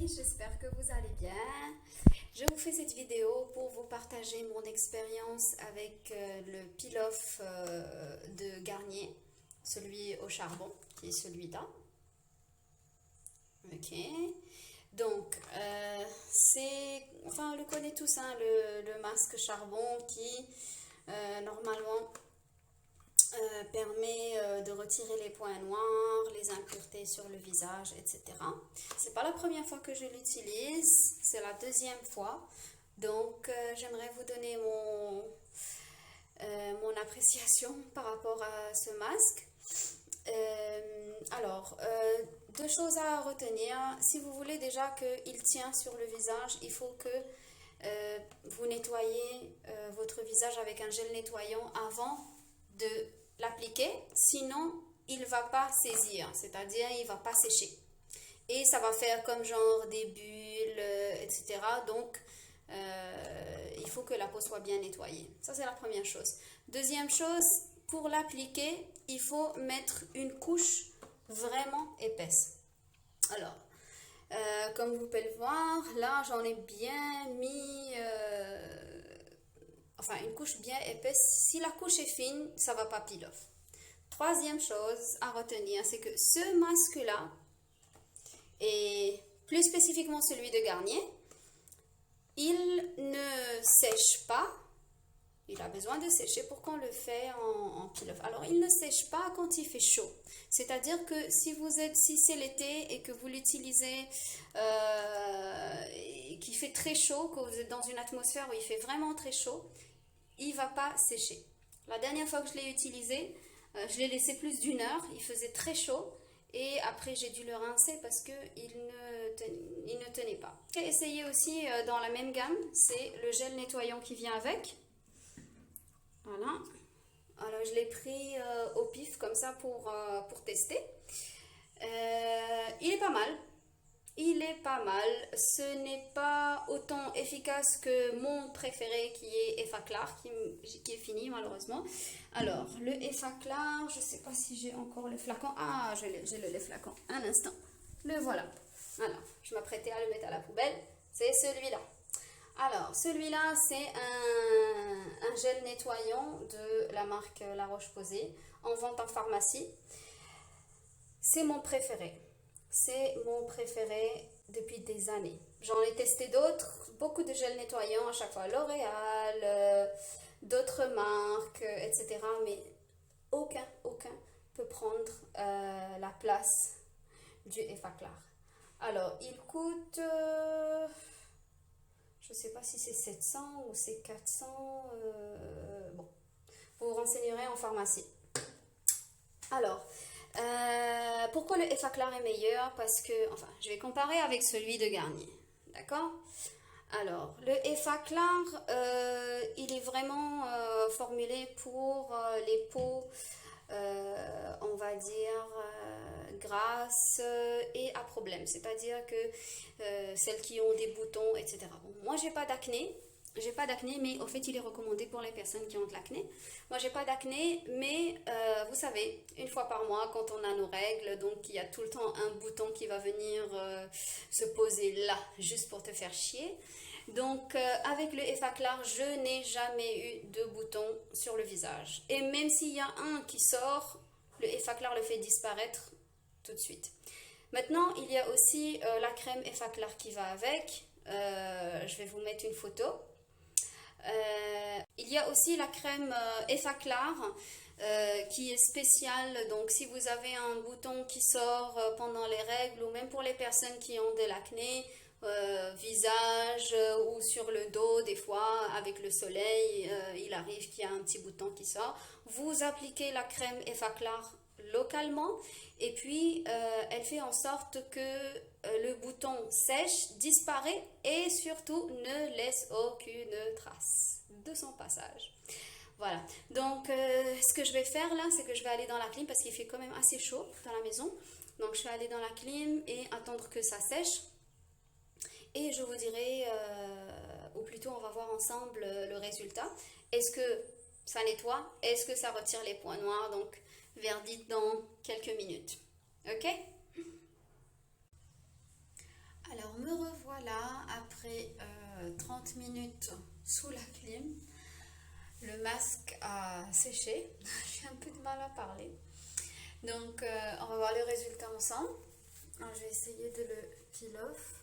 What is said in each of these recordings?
j'espère que vous allez bien. Je vous fais cette vidéo pour vous partager mon expérience avec le peel-off de Garnier, celui au charbon, qui est celui-là. Ok, donc on le connaît tous, hein, le masque charbon qui normalement permet de retirer les points noirs, les impuretés sur le visage, etc. C'est pas la première fois que je l'utilise, c'est la deuxième fois. Donc j'aimerais vous donner mon appréciation par rapport à ce masque. Deux choses à retenir. Si vous voulez déjà qu'il tient sur le visage, il faut que vous nettoyez votre visage avec un gel nettoyant avant de l'appliquer, sinon il ne va pas saisir, c'est-à-dire il ne va pas sécher. Et ça va faire comme genre des bulles, etc. Donc, il faut que la peau soit bien nettoyée. Ça, c'est la première chose. Deuxième chose, pour l'appliquer, il faut mettre une couche vraiment épaisse. Alors, comme vous pouvez le voir, là, j'en ai bien mis... une couche bien épaisse. Si la couche est fine, ça ne va pas peel off. Troisième chose à retenir, c'est que ce masque-là, et plus spécifiquement celui de Garnier, il ne sèche pas. Il a besoin de sécher pour qu'on le fait en peel-off. Alors, il ne sèche pas quand il fait chaud. C'est-à-dire que si c'est l'été et que vous l'utilisez, qu'il fait très chaud, que vous êtes dans une atmosphère où il fait vraiment très chaud, il ne va pas sécher. La dernière fois que je l'ai utilisé, je l'ai laissé plus d'1 heure. Il faisait très chaud. Et après, j'ai dû le rincer parce qu'il ne tenait pas. J'ai essayé aussi dans la même gamme. C'est le gel nettoyant qui vient avec. Voilà. Alors, je l'ai pris au pif comme ça pour tester. Il est pas mal. Il est pas mal. Ce n'est pas autant efficace que mon préféré qui est Effaclar, qui est fini malheureusement. Alors, le Effaclar, je ne sais pas si j'ai encore le flacon. Ah, j'ai le flacon. Un instant. Le voilà. Voilà. Je m'apprêtais à le mettre à la poubelle. C'est celui-là. Alors, celui-là, c'est un gel nettoyant de la marque La Roche-Posay, en vente en pharmacie. C'est mon préféré. C'est mon préféré depuis des années. J'en ai testé d'autres, beaucoup de gels nettoyants, à chaque fois L'Oréal, d'autres marques, etc. Mais aucun peut prendre la place du Effaclar. Alors, il coûte... je ne sais pas si c'est 700 ou c'est 400. Bon, vous vous renseignerez en pharmacie. Alors, pourquoi le Effaclar est meilleur? Parce que, je vais comparer avec celui de Garnier. D'accord? Alors, le Effaclar, il est vraiment formulé pour les peaux, on va dire, grasses et à problème. C'est-à-dire que celles qui ont des boutons, etc. Bon, moi, j'ai pas d'acné. J'ai pas d'acné, mais au fait, il est recommandé pour les personnes qui ont de l'acné. Moi, j'ai pas d'acné, mais vous savez, une fois par mois, quand on a nos règles, donc il y a tout le temps un bouton qui va venir se poser là, juste pour te faire chier. Donc, avec le Effaclar, je n'ai jamais eu de bouton sur le visage. Et même s'il y a un qui sort, le Effaclar le fait disparaître tout de suite. Maintenant, il y a aussi la crème Effaclar qui va avec. Je vais vous mettre une photo. Il y a aussi la crème Effaclar qui est spéciale. Donc, si vous avez un bouton qui sort pendant les règles ou même pour les personnes qui ont de l'acné, visage ou sur le dos, des fois avec le soleil, il arrive qu'il y a un petit bouton qui sort. Vous appliquez la crème Effaclar localement et puis elle fait en sorte que le bouton sèche, disparaît et surtout ne laisse aucune trace de son passage. Voilà, donc ce que je vais faire là, c'est que je vais aller dans la clim parce qu'il fait quand même assez chaud dans la maison. Donc je vais aller dans la clim et attendre que ça sèche. Et je vous dirai, ou plutôt on va voir ensemble le résultat. Est-ce que ça nettoie? Est-ce que ça retire les points noirs? Donc, verdict dans quelques minutes. Ok? Alors, me après 30 minutes sous la clim, le masque a séché. J'ai un peu de mal à parler. Donc, on va voir le résultat ensemble. Alors, je vais essayer de le peel off.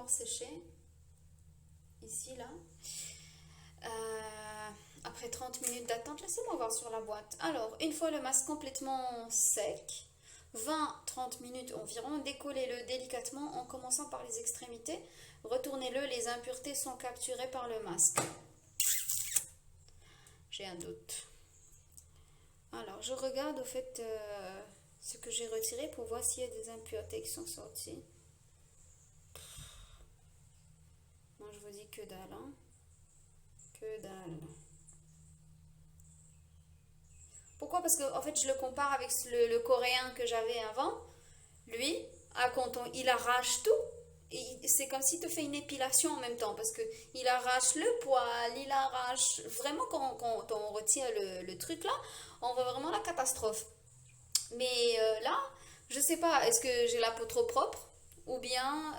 Séché ici là après 30 minutes d'attente. Laissez-moi voir sur la boîte. Alors, une fois le masque complètement sec, 20-30 minutes environ, décollez-le délicatement en commençant par les extrémités, retournez-le, les impuretés sont capturées par le masque. J'ai un doute. Alors, je regarde au fait ce que j'ai retiré pour voir s'il y a des impuretés qui sont sorties. Moi, je vous dis que dalle, hein. Que dalle. Pourquoi? Parce que en fait, je le compare avec le coréen que j'avais avant. Lui, quand il arrache tout, c'est comme s'il te fait une épilation en même temps. Parce qu'il arrache le poil, il arrache... Vraiment, quand on retire le truc là, on voit vraiment la catastrophe. Mais là, je sais pas, est-ce que j'ai la peau trop propre? Ou bien...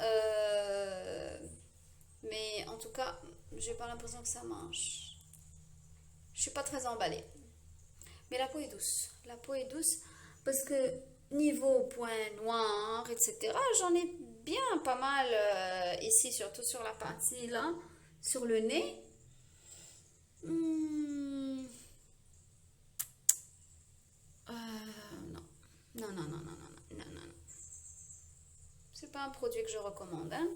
mais en tout cas, j'ai pas l'impression que ça marche. Je suis pas très emballée. Mais la peau est douce. La peau est douce parce que niveau point noir, etc., j'en ai bien pas mal ici, surtout sur la partie là, sur le nez. Non. Non. Non, non, non, non, non, non, non, non. C'est pas un produit que je recommande, hein.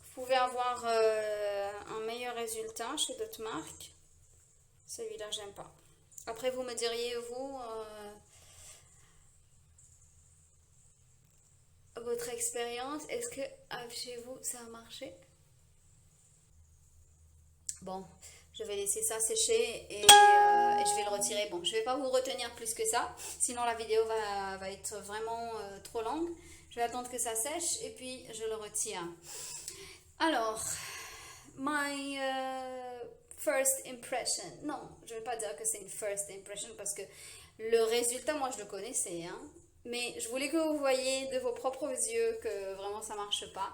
Vous pouvez avoir un meilleur résultat chez d'autres marques. Celui-là, j'aime pas. Après, vous me diriez, vous, votre expérience, est-ce que chez vous, ça a marché? Bon, je vais laisser ça sécher et je vais le retirer. Bon, je vais pas vous retenir plus que ça, sinon la vidéo va être vraiment trop longue. Je vais attendre que ça sèche et puis je le retire. Alors, my first impression. Non, je ne vais pas dire que c'est une first impression parce que le résultat, moi, je le connaissais. Hein. Mais je voulais que vous voyiez de vos propres yeux que vraiment ça ne marche pas.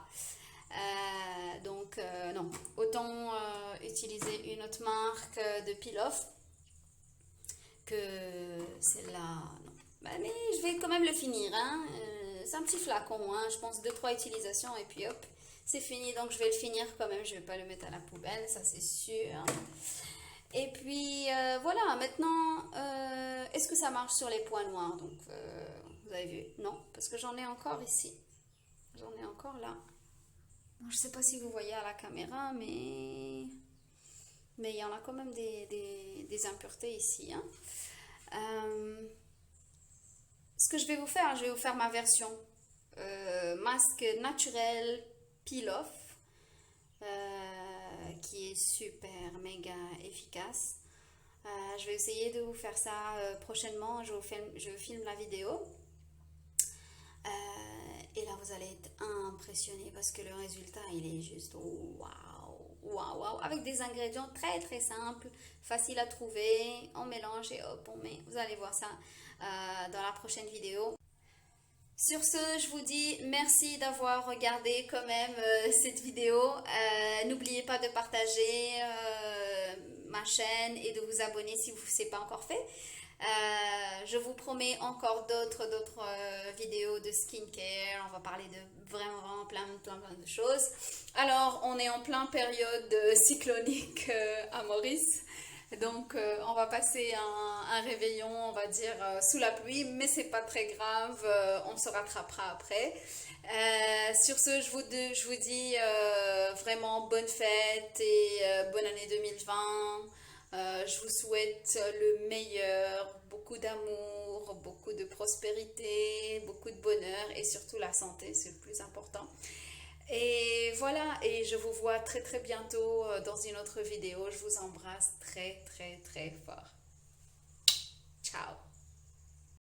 Donc, non. Autant utiliser une autre marque de peel-off que celle-là. Non. Mais je vais quand même le finir. Hein. C'est un petit flacon. Hein. Je pense 2-3 utilisations et puis hop, c'est fini, donc je vais le finir quand même. Je vais pas le mettre à la poubelle, ça c'est sûr. Et puis voilà, maintenant, est-ce que ça marche sur les points noirs? Donc, vous avez vu? Non, parce que j'en ai encore ici. J'en ai encore là. Bon, je sais pas si vous voyez à la caméra, mais il y en a quand même des impuretés ici, hein. Ce que je vais vous faire ma version masque naturel peel-off qui est super méga efficace. Je vais essayer de vous faire ça prochainement. Je filme la vidéo. Et là, vous allez être impressionné parce que le résultat, il est juste waouh, waouh, waouh. Avec des ingrédients très, très simples, faciles à trouver. On mélange et hop, on met. Vous allez voir ça dans la prochaine vidéo. Sur ce, je vous dis merci d'avoir regardé quand même cette vidéo. N'oubliez pas de partager ma chaîne et de vous abonner si vous ne l'avez pas encore fait. Je vous promets encore d'autres vidéos de skincare. On va parler de vraiment plein de choses. Alors, on est en plein période cyclonique à Maurice. Donc, on va passer un réveillon, on va dire, sous la pluie, mais c'est pas très grave, on se rattrapera après. Sur ce, je vous dis vraiment bonne fête et bonne année 2020. Je vous souhaite le meilleur, beaucoup d'amour, beaucoup de prospérité, beaucoup de bonheur et surtout la santé, c'est le plus important. Et voilà, et je vous vois très très bientôt dans une autre vidéo. Je vous embrasse très très très fort. Ciao.